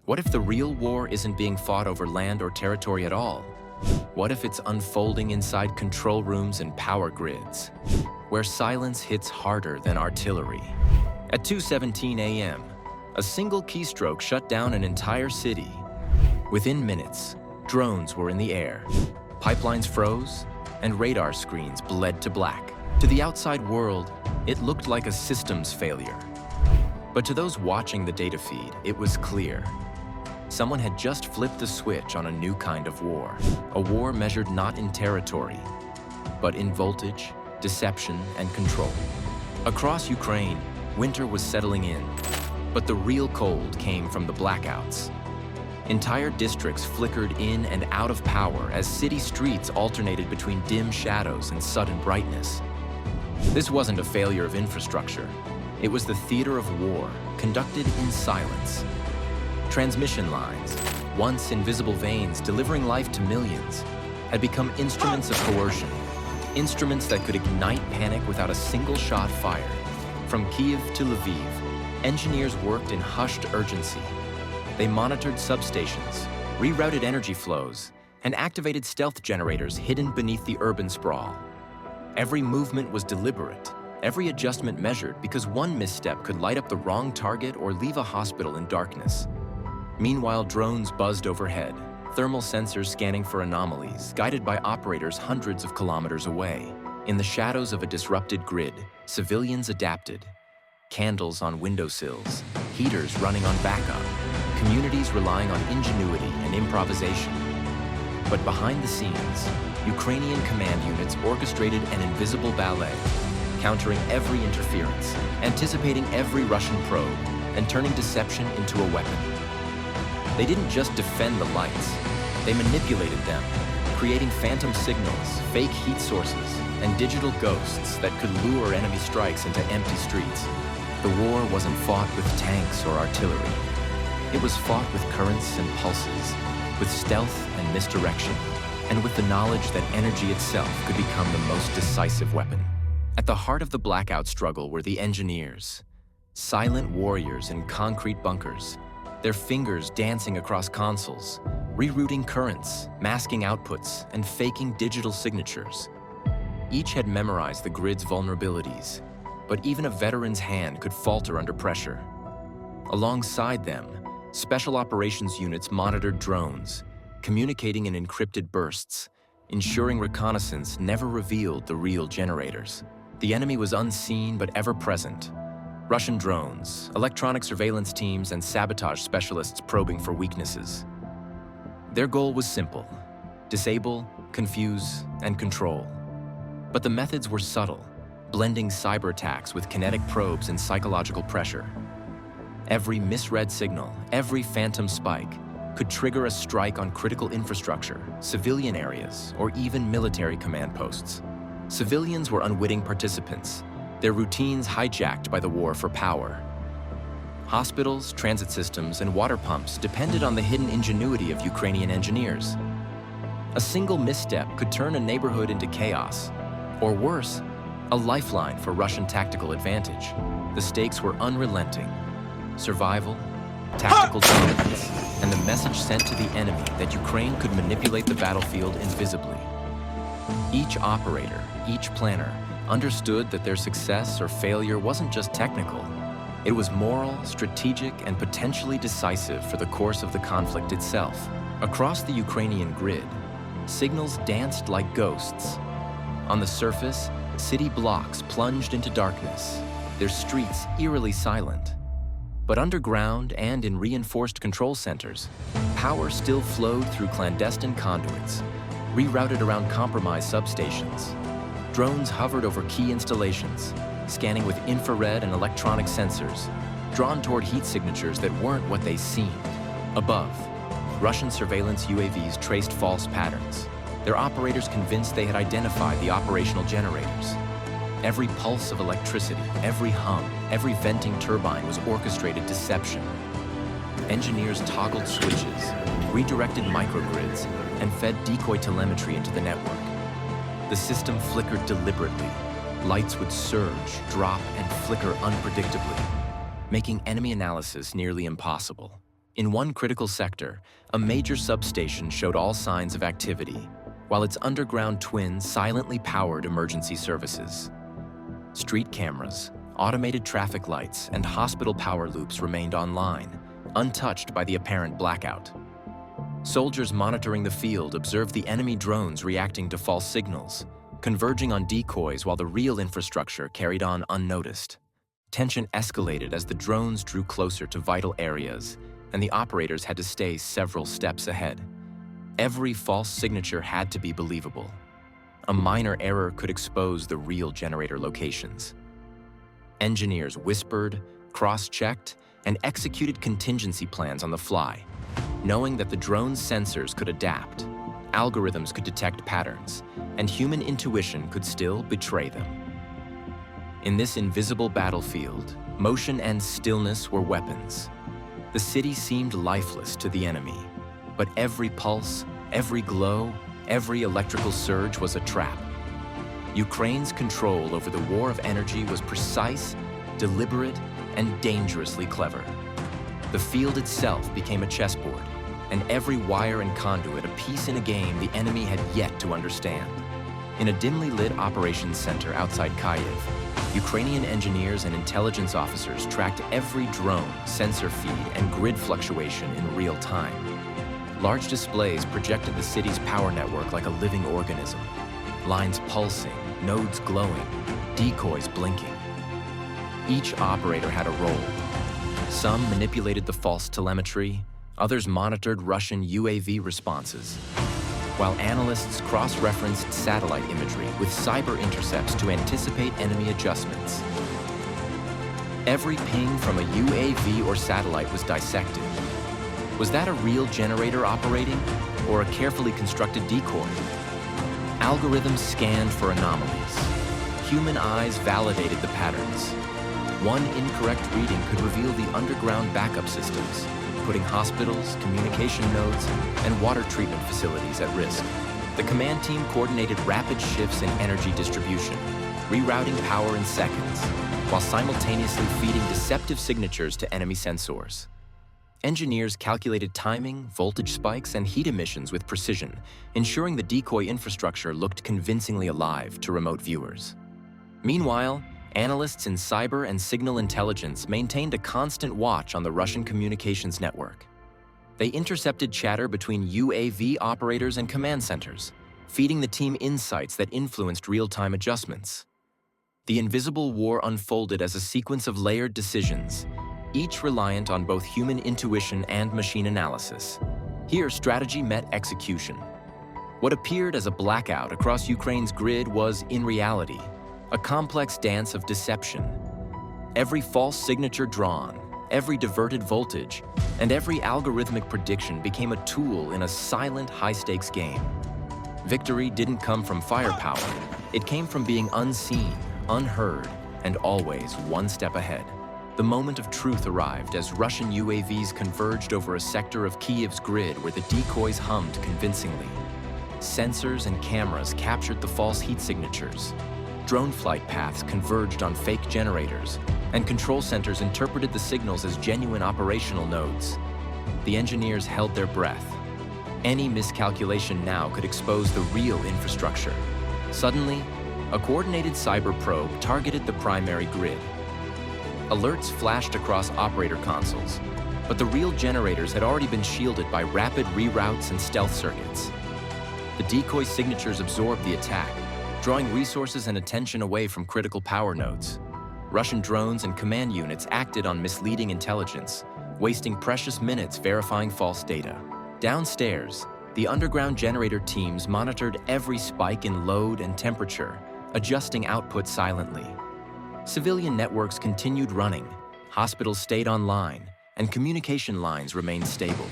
What if the real war isn't being fought over land or territory at all? What if it's unfolding inside control rooms and power grids, where silence hits harder than artillery? At 2:17 a.m., a single keystroke shut down an entire city. Within minutes, drones were in the air, pipelines froze, and radar screens bled to black. To the outside world, it looked like a systems failure. But to those watching the data feed, it was clear. Someone had just flipped the switch on a new kind of war. A war measured not in territory, but in voltage, deception, and control. Across Ukraine, winter was settling in, but the real cold came from the blackouts. Entire districts flickered in and out of power as city streets alternated between dim shadows and sudden brightness. This wasn't a failure of infrastructure. It was the theater of war, conducted in silence. Transmission lines, once invisible veins delivering life to millions, had become instruments of coercion, instruments that could ignite panic without a single shot fired. From Kyiv to Lviv, engineers worked in hushed urgency. They monitored substations, rerouted energy flows, and activated stealth generators hidden beneath the urban sprawl. Every movement was deliberate, every adjustment measured, because one misstep could light up the wrong target or leave a hospital in darkness. Meanwhile, drones buzzed overhead, thermal sensors scanning for anomalies, guided by operators hundreds of kilometers away. In the shadows of a disrupted grid, civilians adapted. Candles on windowsills, heaters running on backup, communities relying on ingenuity and improvisation. But behind the scenes, Ukrainian command units orchestrated an invisible ballet, countering every interference, anticipating every Russian probe, and turning deception into a weapon. They didn't just defend the lights, they manipulated them, creating phantom signals, fake heat sources, and digital ghosts that could lure enemy strikes into empty streets. The war wasn't fought with tanks or artillery. It was fought with currents and pulses, with stealth and misdirection, and with the knowledge that energy itself could become the most decisive weapon. At the heart of the blackout struggle were the engineers, silent warriors in concrete bunkers, their fingers dancing across consoles, rerouting currents, masking outputs, and faking digital signatures. Each had memorized the grid's vulnerabilities, but even a veteran's hand could falter under pressure. Alongside them, special operations units monitored drones, communicating in encrypted bursts, ensuring reconnaissance never revealed the real generators. The enemy was unseen but ever present. Russian drones, electronic surveillance teams, and sabotage specialists probing for weaknesses. Their goal was simple: disable, confuse, and control. But the methods were subtle, blending cyber attacks with kinetic probes and psychological pressure. Every misread signal, every phantom spike, could trigger a strike on critical infrastructure, civilian areas, or even military command posts. Civilians were unwitting participants, their routines hijacked by the war for power. Hospitals, transit systems, and water pumps depended on the hidden ingenuity of Ukrainian engineers. A single misstep could turn a neighborhood into chaos, or worse, a lifeline for Russian tactical advantage. The stakes were unrelenting: survival, tactical dominance, and the message sent to the enemy that Ukraine could manipulate the battlefield invisibly. Each operator, each planner, understood that their success or failure wasn't just technical. It was moral, strategic, and potentially decisive for the course of the conflict itself. Across the Ukrainian grid, signals danced like ghosts. On the surface, city blocks plunged into darkness, their streets eerily silent. But underground and in reinforced control centers, power still flowed through clandestine conduits, rerouted around compromised substations. Drones hovered over key installations, scanning with infrared and electronic sensors, drawn toward heat signatures that weren't what they seemed. Above, Russian surveillance UAVs traced false patterns, their operators convinced they had identified the operational generators. Every pulse of electricity, every hum, every venting turbine was orchestrated deception. Engineers toggled switches, redirected microgrids, and fed decoy telemetry into the network. The system flickered deliberately. Lights would surge, drop, and flicker unpredictably, making enemy analysis nearly impossible. In one critical sector, a major substation showed all signs of activity, while its underground twin silently powered emergency services. Street cameras, automated traffic lights, and hospital power loops remained online, untouched by the apparent blackout. Soldiers monitoring the field observed the enemy drones reacting to false signals, converging on decoys while the real infrastructure carried on unnoticed. Tension escalated as the drones drew closer to vital areas, and the operators had to stay several steps ahead. Every false signature had to be believable. A minor error could expose the real generator locations. Engineers whispered, cross-checked, and executed contingency plans on the fly, knowing that the drone's sensors could adapt, algorithms could detect patterns, and human intuition could still betray them. In this invisible battlefield, motion and stillness were weapons. The city seemed lifeless to the enemy, but every pulse, every glow, every electrical surge was a trap. Ukraine's control over the war of energy was precise, deliberate, and dangerously clever. The field itself became a chessboard, and every wire and conduit a piece in a game the enemy had yet to understand. In a dimly lit operations center outside Kyiv, Ukrainian engineers and intelligence officers tracked every drone, sensor feed, and grid fluctuation in real time. Large displays projected the city's power network like a living organism, lines pulsing, nodes glowing, decoys blinking. Each operator had a role. Some manipulated the false telemetry, others monitored Russian UAV responses, while analysts cross-referenced satellite imagery with cyber intercepts to anticipate enemy adjustments. Every ping from a UAV or satellite was dissected. Was that a real generator operating, or a carefully constructed decoy? Algorithms scanned for anomalies. Human eyes validated the patterns. One incorrect reading could reveal the underground backup systems, putting hospitals, communication nodes, and water treatment facilities at risk. The command team coordinated rapid shifts in energy distribution, rerouting power in seconds, while simultaneously feeding deceptive signatures to enemy sensors. Engineers calculated timing, voltage spikes, and heat emissions with precision, ensuring the decoy infrastructure looked convincingly alive to remote viewers. Meanwhile, analysts in cyber and signal intelligence maintained a constant watch on the Russian communications network. They intercepted chatter between UAV operators and command centers, feeding the team insights that influenced real-time adjustments. The invisible war unfolded as a sequence of layered decisions, each reliant on both human intuition and machine analysis. Here, strategy met execution. What appeared as a blackout across Ukraine's grid was, in reality, a complex dance of deception. Every false signature drawn, every diverted voltage, and every algorithmic prediction became a tool in a silent, high-stakes game. Victory didn't come from firepower. It came from being unseen, unheard, and always one step ahead. The moment of truth arrived as Russian UAVs converged over a sector of Kyiv's grid where the decoys hummed convincingly. Sensors and cameras captured the false heat signatures. Drone flight paths converged on fake generators, and control centers interpreted the signals as genuine operational nodes. The engineers held their breath. Any miscalculation now could expose the real infrastructure. Suddenly, a coordinated cyber probe targeted the primary grid. Alerts flashed across operator consoles, but the real generators had already been shielded by rapid reroutes and stealth circuits. The decoy signatures absorbed the attack, drawing resources and attention away from critical power nodes. Russian drones and command units acted on misleading intelligence, wasting precious minutes verifying false data. Downstairs, the underground generator teams monitored every spike in load and temperature, adjusting output silently. Civilian networks continued running, hospitals stayed online, and communication lines remained stable.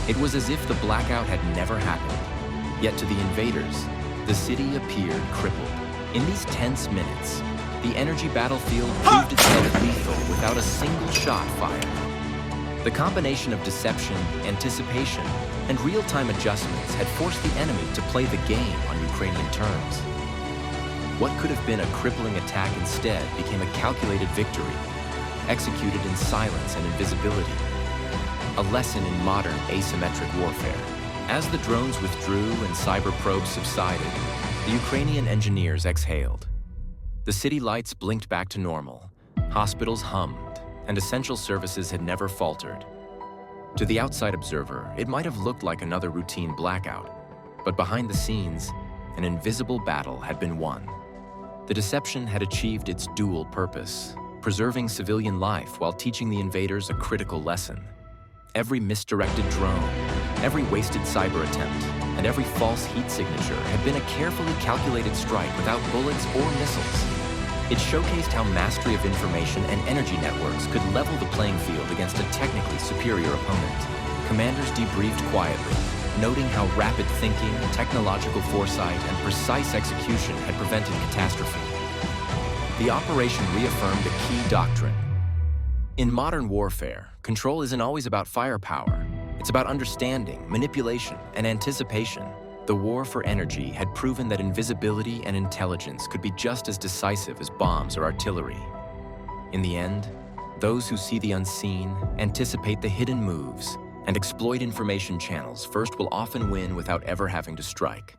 It was as if the blackout had never happened. Yet to the invaders, the city appeared crippled. In these tense minutes, the energy battlefield proved itself lethal without a single shot fired. The combination of deception, anticipation, and real-time adjustments had forced the enemy to play the game on Ukrainian terms. What could have been a crippling attack instead became a calculated victory, executed in silence and invisibility. a lesson in modern asymmetric warfare. As the drones withdrew and cyber probes subsided, the Ukrainian engineers exhaled. The city lights blinked back to normal, hospitals hummed, and essential services had never faltered. To the outside observer, it might have looked like another routine blackout, but behind the scenes, an invisible battle had been won. The deception had achieved its dual purpose, preserving civilian life while teaching the invaders a critical lesson. Every misdirected drone, every wasted cyber attempt, and every false heat signature had been a carefully calculated strike without bullets or missiles. It showcased how mastery of information and energy networks could level the playing field against a technically superior opponent. Commanders debriefed quietly, noting how rapid thinking, technological foresight, and precise execution had prevented catastrophe. The operation reaffirmed a key doctrine. In modern warfare, control isn't always about firepower. It's about understanding, manipulation, and anticipation. The war for energy had proven that invisibility and intelligence could be just as decisive as bombs or artillery. In the end, those who see the unseen, anticipate the hidden moves, and exploit information channels first will often win without ever having to strike.